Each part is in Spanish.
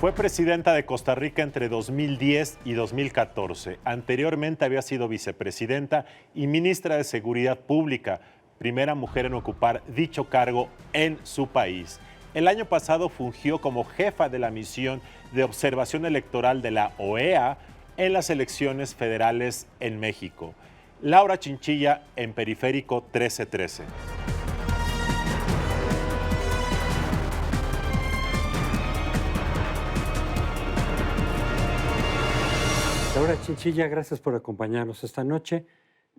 Fue presidenta de Costa Rica entre 2010 y 2014. Anteriormente había sido vicepresidenta y ministra de Seguridad Pública, primera mujer en ocupar dicho cargo en su país. El año pasado fungió como jefa de la misión de observación electoral de la OEA en las elecciones federales en México. Laura Chinchilla en Periférico 1313. Laura Chinchilla, gracias por acompañarnos esta noche.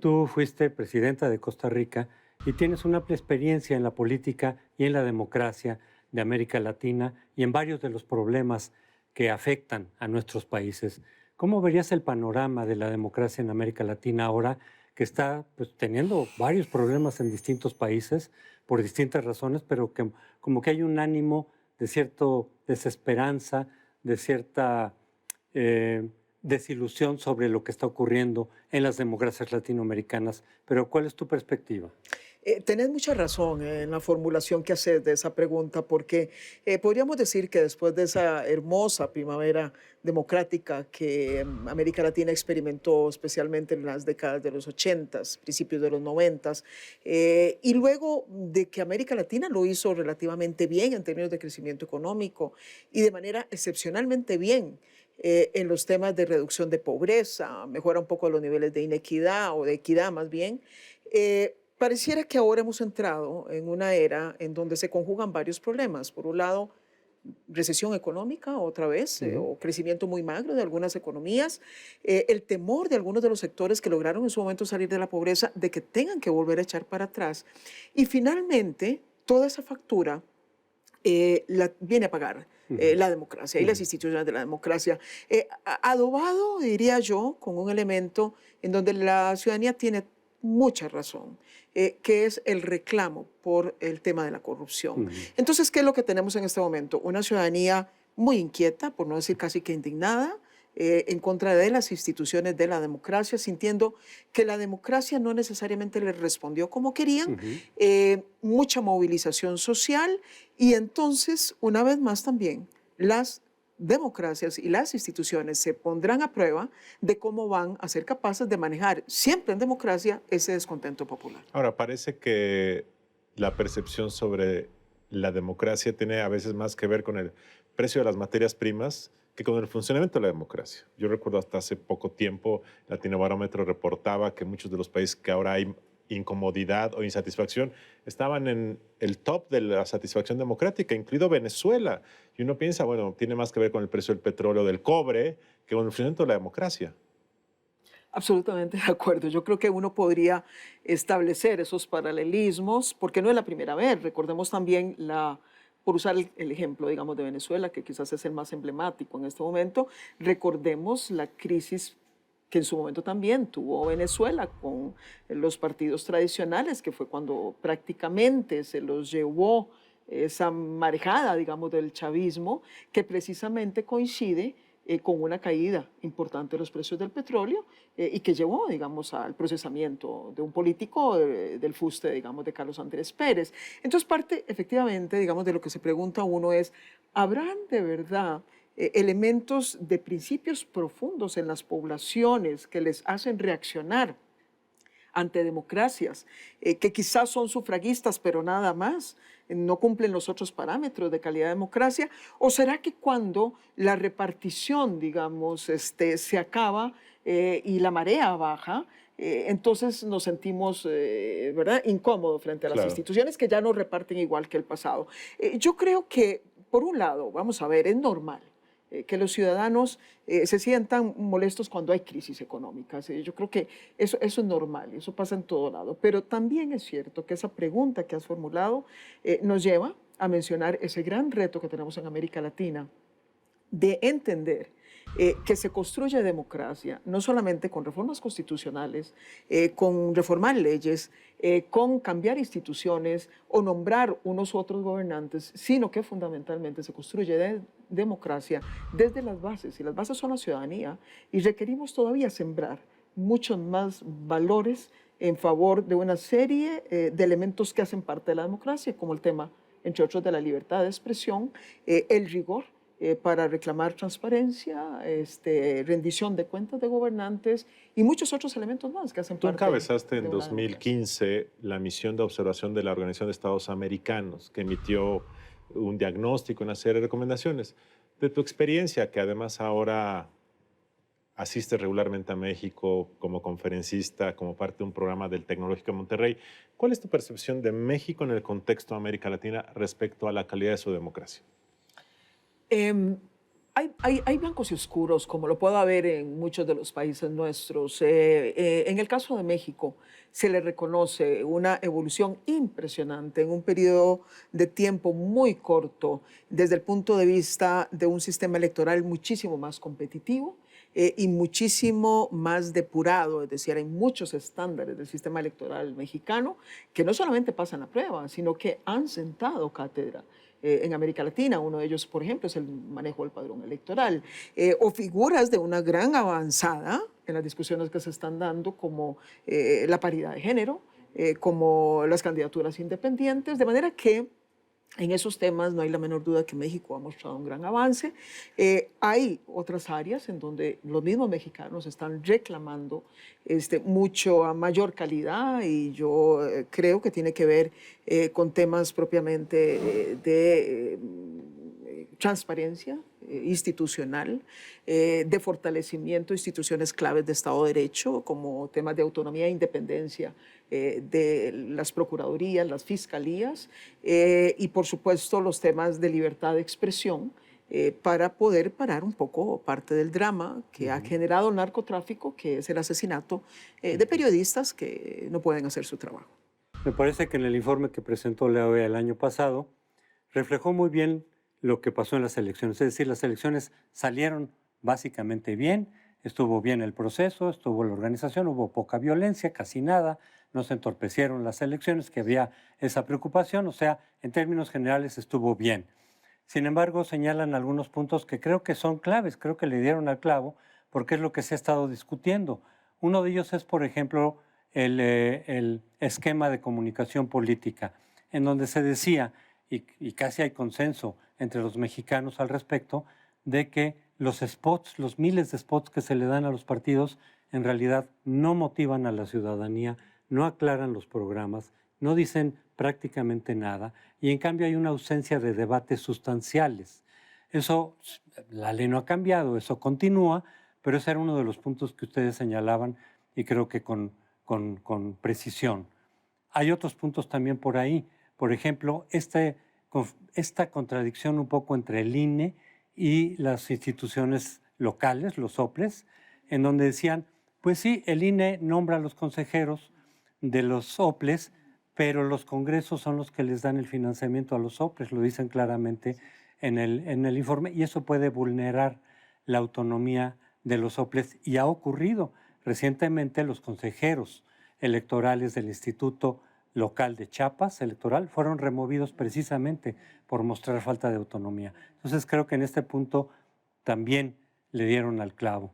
Tú fuiste presidenta de Costa Rica y tienes una amplia experiencia en la política y en la democracia de América Latina y en varios de los problemas que afectan a nuestros países. ¿Cómo verías el panorama de la democracia en América Latina ahora que está teniendo varios problemas en distintos países por distintas razones, pero que como que hay un ánimo de cierta desesperanza, de cierta desilusión sobre lo que está ocurriendo en las democracias latinoamericanas? Pero ¿cuál es tu perspectiva? Tenés mucha razón en la formulación que haces de esa pregunta, porque podríamos decir que después de esa hermosa primavera democrática que América Latina experimentó, especialmente en las décadas de los 80s, principios de los 90s, y luego de que América Latina lo hizo relativamente bien en términos de crecimiento económico y de manera excepcionalmente bien en los temas de reducción de pobreza, mejora un poco los niveles de inequidad o de equidad más bien, pareciera que ahora hemos entrado en una era en donde se conjugan varios problemas. Por un lado, recesión económica otra vez, o crecimiento muy magro de algunas economías, el temor de algunos de los sectores que lograron en su momento salir de la pobreza de que tengan que volver a echar para atrás. Y finalmente, toda esa factura viene a pagar la democracia y las instituciones de la democracia, adobado, diría yo, con un elemento en donde la ciudadanía tiene mucha razón, que es el reclamo por el tema de la corrupción. Entonces, ¿qué es lo que tenemos en este momento? Una ciudadanía muy inquieta, por no decir casi que indignada, en contra de las instituciones de la democracia, sintiendo que la democracia no necesariamente les respondió como querían, mucha movilización social y entonces, una vez más también, las democracias y las instituciones se pondrán a prueba de cómo van a ser capaces de manejar siempre en democracia ese descontento popular. Ahora, parece que la percepción sobre la democracia tiene a veces más que ver con el precio de las materias primas que con el funcionamiento de la democracia. Yo recuerdo hasta hace poco tiempo, Latinobarómetro reportaba que muchos de los países que ahora hay incomodidad o insatisfacción estaban en el top de la satisfacción democrática, incluido Venezuela. Y uno piensa, bueno, tiene más que ver con el precio del petróleo, del cobre, que con el funcionamiento de la democracia. Absolutamente de acuerdo. Yo creo que uno podría establecer esos paralelismos, porque no es la primera vez. Recordemos también por usar el ejemplo, digamos, de Venezuela, que quizás es el más emblemático en este momento, recordemos la crisis que en su momento también tuvo Venezuela con los partidos tradicionales, que fue cuando prácticamente se los llevó esa marejada, digamos, del chavismo, que precisamente coincide con una caída importante de los precios del petróleo y que llevó, digamos, al procesamiento de un político del fuste, digamos, de Carlos Andrés Pérez. Entonces, parte, efectivamente, digamos, de lo que se pregunta uno es, ¿habrán de verdad elementos de principios profundos en las poblaciones que les hacen reaccionar ante democracias que quizás son sufragistas, pero nada más, no cumplen los otros parámetros de calidad de democracia? ¿O será que cuando la repartición, digamos, se acaba y la marea baja, entonces nos sentimos ¿verdad?, incómodos frente a las instituciones que ya no reparten igual que el pasado? Yo creo que, por un lado, vamos a ver, es normal que los ciudadanos se sientan molestos cuando hay crisis económicas. Yo creo que eso es normal, eso pasa en todo lado. Pero también es cierto que esa pregunta que has formulado nos lleva a mencionar ese gran reto que tenemos en América Latina de entender que se construye democracia no solamente con reformas constitucionales, con reformar leyes, con cambiar instituciones o nombrar unos u otros gobernantes, sino que fundamentalmente se construye democracia desde las bases, y las bases son la ciudadanía, y requerimos todavía sembrar muchos más valores en favor de una serie de elementos que hacen parte de la democracia, como el tema, entre otros, de la libertad de expresión, el rigor para reclamar transparencia, rendición de cuentas de gobernantes y muchos otros elementos más que hacen Tú parte encabezaste de en una democracia. 2015 la misión de observación de la Organización de Estados Americanos, que emitió un diagnóstico, una serie de recomendaciones. De tu experiencia, que además ahora asistes regularmente a México como conferencista, como parte de un programa del Tecnológico de Monterrey, ¿cuál es tu percepción de México en el contexto de América Latina respecto a la calidad de su democracia? Em, hay blancos y oscuros, como lo puede haber en muchos de los países nuestros. En el caso de México, se le reconoce una evolución impresionante en un periodo de tiempo muy corto, desde el punto de vista de un sistema electoral muchísimo más competitivo y muchísimo más depurado. Es decir, hay muchos estándares del sistema electoral mexicano que no solamente pasan la prueba, sino que han sentado cátedra en América Latina. Uno de ellos, por ejemplo, es el manejo del padrón electoral, o figuras de una gran avanzada en las discusiones que se están dando, como la paridad de género, como las candidaturas independientes, de manera que en esos temas no hay la menor duda que México ha mostrado un gran avance. Hay otras áreas en donde los mismos mexicanos están reclamando mucho a mayor calidad, y yo creo que tiene que ver con temas propiamente de transparencia institucional, de fortalecimiento de instituciones claves de Estado de Derecho, como temas de autonomía e independencia de las procuradurías, las fiscalías, y por supuesto los temas de libertad de expresión, para poder parar un poco parte del drama que ha generado el narcotráfico, que es el asesinato de periodistas que no pueden hacer su trabajo. Me parece que en el informe que presentó la OEA el año pasado reflejó muy bien lo que pasó en las elecciones. Es decir, las elecciones salieron básicamente bien, estuvo bien el proceso, estuvo la organización, hubo poca violencia, casi nada, no se entorpecieron las elecciones, que había esa preocupación, o sea, en términos generales estuvo bien. Sin embargo, señalan algunos puntos que creo que son claves, creo que le dieron al clavo, porque es lo que se ha estado discutiendo. Uno de ellos es, por ejemplo, el esquema de comunicación política, en donde se decía, y casi hay consenso entre los mexicanos al respecto, de que los spots, los miles de spots que se le dan a los partidos, en realidad no motivan a la ciudadanía, no aclaran los programas, no dicen prácticamente nada, y en cambio hay una ausencia de debates sustanciales. Eso, la ley no ha cambiado, eso continúa, pero ese era uno de los puntos que ustedes señalaban, y creo que con precisión. Hay otros puntos también por ahí. Por ejemplo, esta contradicción un poco entre el INE y las instituciones locales, los OPLES, en donde decían, pues sí, el INE nombra a los consejeros de los OPLES, pero los congresos son los que les dan el financiamiento a los OPLES, lo dicen claramente en el informe, y eso puede vulnerar la autonomía de los OPLES, y ha ocurrido. Recientemente los consejeros electorales del Instituto Local de Chiapas electoral fueron removidos precisamente por mostrar falta de autonomía. Entonces creo que en este punto también le dieron al clavo.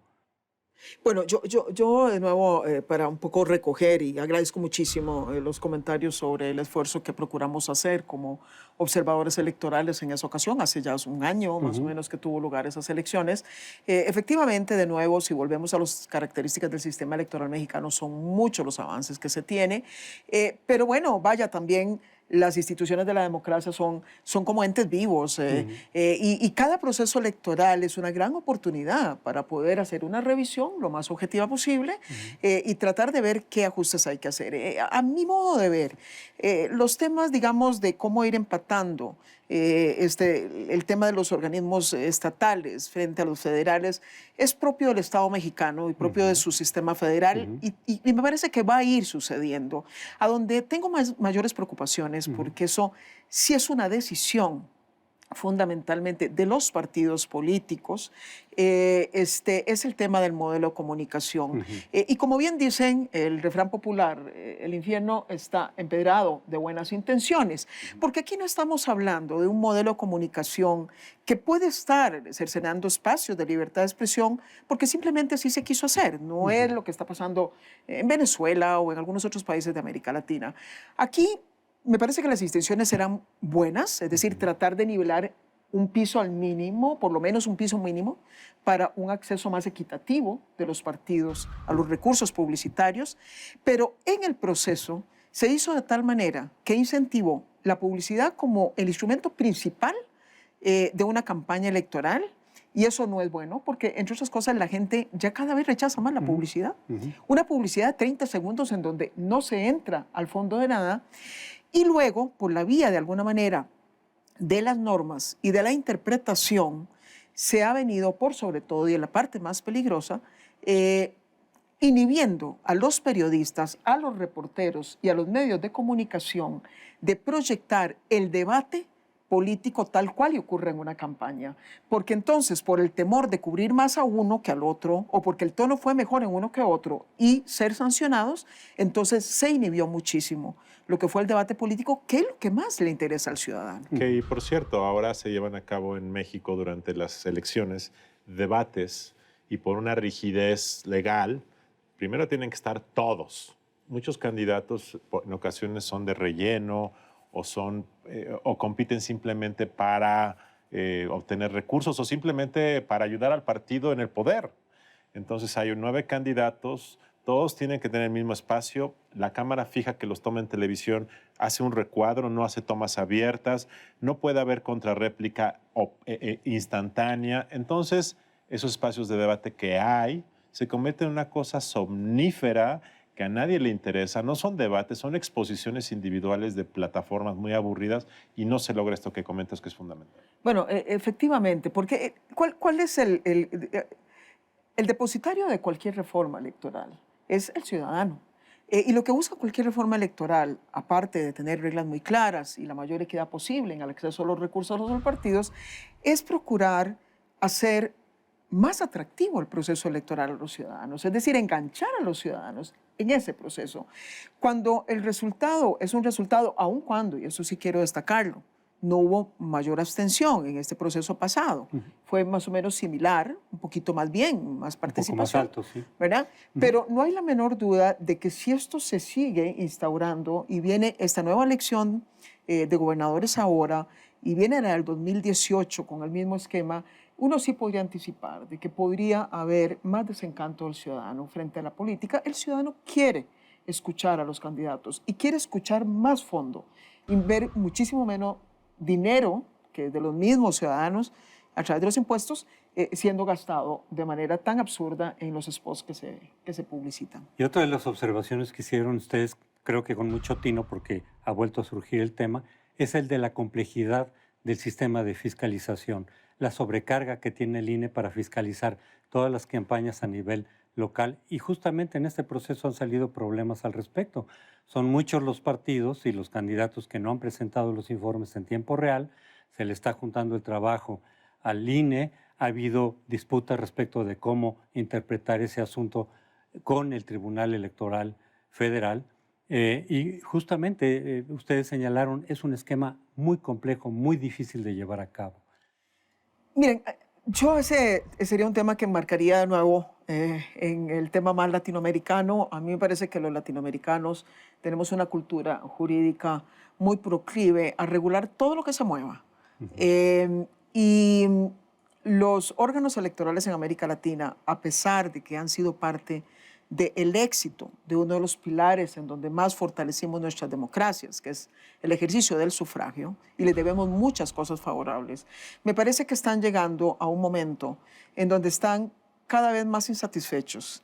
Bueno, yo de nuevo, para un poco recoger, y agradezco muchísimo los comentarios sobre el esfuerzo que procuramos hacer como observadores electorales en esa ocasión, hace ya un año más o menos que tuvo lugar esas elecciones. Efectivamente, de nuevo, si volvemos a las características del sistema electoral mexicano, son muchos los avances que se tiene, pero bueno, vaya, también las instituciones de la democracia son como entes vivos, y cada proceso electoral es una gran oportunidad para poder hacer una revisión lo más objetiva posible, y tratar de ver qué ajustes hay que hacer. A mi modo de ver, los temas, digamos, de cómo ir empatando el tema de los organismos estatales frente a los federales es propio del Estado mexicano y propio de su sistema federal, y me parece que va a ir sucediendo. A donde tengo mayores preocupaciones, porque eso sí es una decisión fundamentalmente de los partidos políticos, es el tema del modelo de comunicación. Y como bien dicen el refrán popular, el infierno está empedrado de buenas intenciones, porque aquí no estamos hablando de un modelo de comunicación que puede estar cercenando espacios de libertad de expresión, porque simplemente así se quiso hacer. No es lo que está pasando en Venezuela o en algunos otros países de América Latina. Aquí me parece que las intenciones eran buenas, es decir, tratar de nivelar un piso al mínimo, por lo menos un piso mínimo, para un acceso más equitativo de los partidos a los recursos publicitarios, pero en el proceso se hizo de tal manera que incentivó la publicidad como el instrumento principal de una campaña electoral, y eso no es bueno porque, entre otras cosas, la gente ya cada vez rechaza más la publicidad. Una publicidad de 30 segundos en donde no se entra al fondo de nada, y luego, por la vía, de alguna manera, de las normas y de la interpretación, se ha venido, por sobre todo, y en la parte más peligrosa, inhibiendo a los periodistas, a los reporteros y a los medios de comunicación de proyectar el debate político tal cual y ocurre en una campaña. Porque entonces, por el temor de cubrir más a uno que al otro, o porque el tono fue mejor en uno que otro y ser sancionados, entonces se inhibió muchísimo lo que fue el debate político, que es lo que más le interesa al ciudadano. Que, por cierto, ahora se llevan a cabo en México durante las elecciones debates y por una rigidez legal, primero tienen que estar todos. Muchos candidatos en ocasiones son de relleno o compiten simplemente para obtener recursos o simplemente para ayudar al partido en el poder. Entonces hay 9 candidatos, todos tienen que tener el mismo espacio. La cámara fija que los toma en televisión hace un recuadro, no hace tomas abiertas, no puede haber contrarréplica instantánea. Entonces, esos espacios de debate que hay se convierten en una cosa somnífera que a nadie le interesa. No son debates, son exposiciones individuales de plataformas muy aburridas y no se logra esto que comentas, que es fundamental. Bueno, efectivamente, porque ¿cuál es el depositario de cualquier reforma electoral? Es el ciudadano. Y lo que busca cualquier reforma electoral, aparte de tener reglas muy claras y la mayor equidad posible en el acceso a los recursos de los partidos, es procurar hacer más atractivo el proceso electoral a los ciudadanos, es decir, enganchar a los ciudadanos en ese proceso. Cuando el resultado es un resultado, aun cuando, y eso sí quiero destacarlo, no hubo mayor abstención en este proceso pasado. Fue más o menos similar, un poquito más bien, más participación. Un poco más alto, sí. ¿Verdad? Pero no hay la menor duda de que si esto se sigue instaurando y viene esta nueva elección de gobernadores ahora y viene en el 2018 con el mismo esquema, uno sí podría anticipar de que podría haber más desencanto del ciudadano frente a la política. El ciudadano quiere escuchar a los candidatos y quiere escuchar más fondo y ver muchísimo menos dinero que de los mismos ciudadanos a través de los impuestos siendo gastado de manera tan absurda en los spots que se publicitan. Y otra de las observaciones que hicieron ustedes, creo que con mucho tino porque ha vuelto a surgir el tema, es el de la complejidad del sistema de fiscalización, la sobrecarga que tiene el INE para fiscalizar todas las campañas a nivel local, y justamente en este proceso han salido problemas al respecto. Son muchos los partidos y los candidatos que no han presentado los informes en tiempo real, se le está juntando el trabajo al INE, ha habido disputas respecto de cómo interpretar ese asunto con el Tribunal Electoral Federal, y justamente ustedes señalaron, es un esquema muy complejo, muy difícil de llevar a cabo. Miren, yo ese sería un tema que marcaría de nuevo en el tema más latinoamericano. A mí me parece que los latinoamericanos tenemos una cultura jurídica muy proclive a regular todo lo que se mueva. Y los órganos electorales en América Latina, a pesar de que han sido parte del éxito de uno de los pilares en donde más fortalecimos nuestras democracias, que es el ejercicio del sufragio, y le debemos muchas cosas favorables, me parece que están llegando a un momento en donde están cada vez más insatisfechos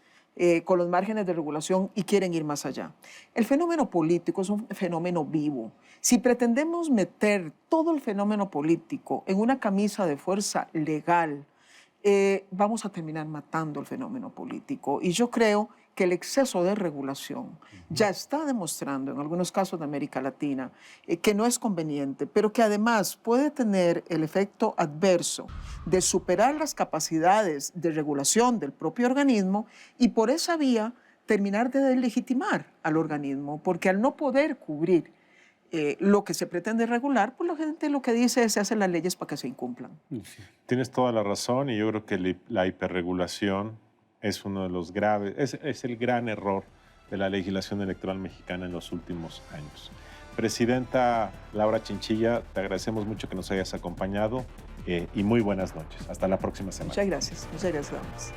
con los márgenes de regulación y quieren ir más allá. El fenómeno político es un fenómeno vivo. Si pretendemos meter todo el fenómeno político en una camisa de fuerza legal, vamos a terminar matando el fenómeno político. Y yo creo que el exceso de regulación ya está demostrando en algunos casos de América Latina que no es conveniente, pero que además puede tener el efecto adverso de superar las capacidades de regulación del propio organismo y por esa vía terminar de deslegitimar al organismo, porque al no poder cubrir lo que se pretende regular, pues la gente lo que dice es se hacen las leyes para que se incumplan. Sí. Tienes toda la razón y yo creo que la hiperregulación es uno de los graves, es el gran error de la legislación electoral mexicana en los últimos años. Presidenta Laura Chinchilla, te agradecemos mucho que nos hayas acompañado. y muy buenas noches. Hasta la próxima semana. Muchas gracias, Ramos.